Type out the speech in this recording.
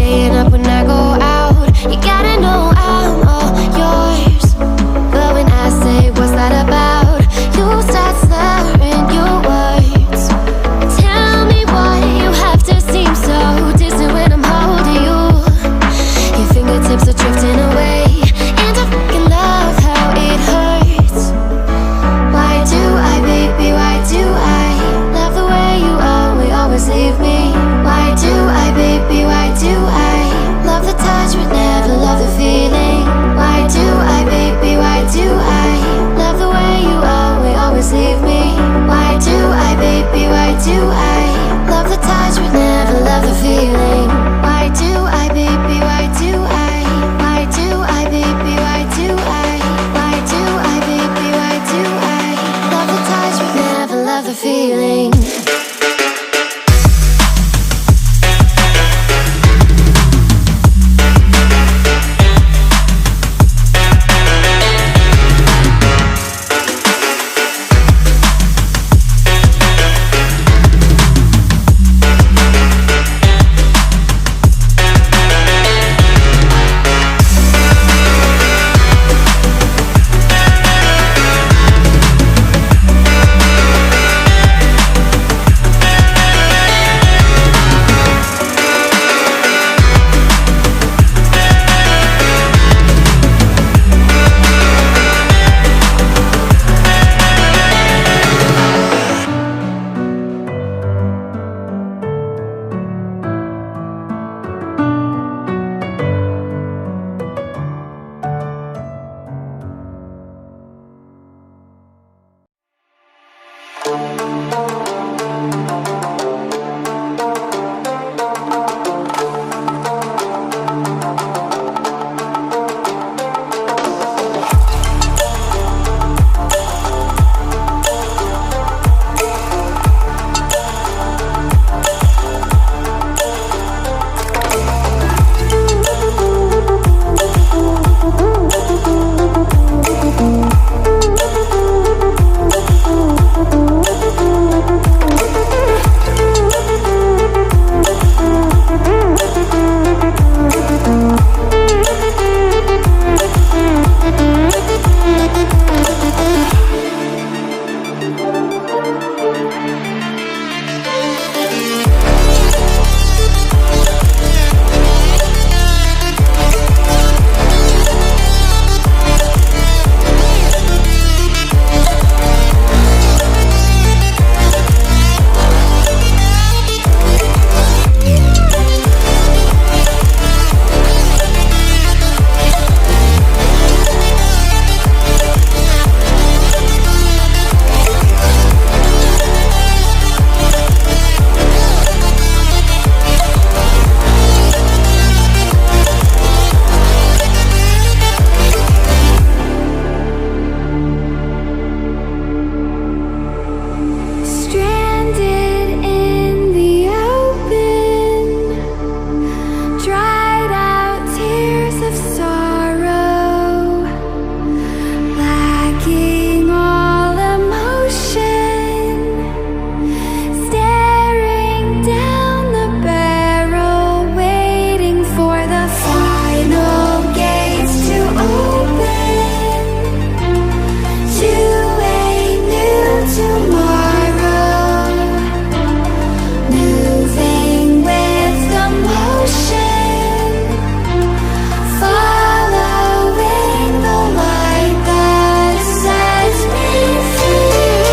staying up when I go out. You gotta know I'm all yours. But when I say what's that about, you start slurring your words. Tell me why you have to seem so distant when I'm holding you. Your fingertips are drifting away, and I fucking love how it hurts. Why do I, baby, why do I love the way you always leave me? Why do I, baby, why do I love the touch but never love the feeling? Why do I, baby, why do I love the way you always leave me? Why do I, baby, why do I love the touch but never love the feeling? Why do I, baby, why do I? Why do I, baby, why do I? Why do I, baby, why do I love the touch but never love the feeling?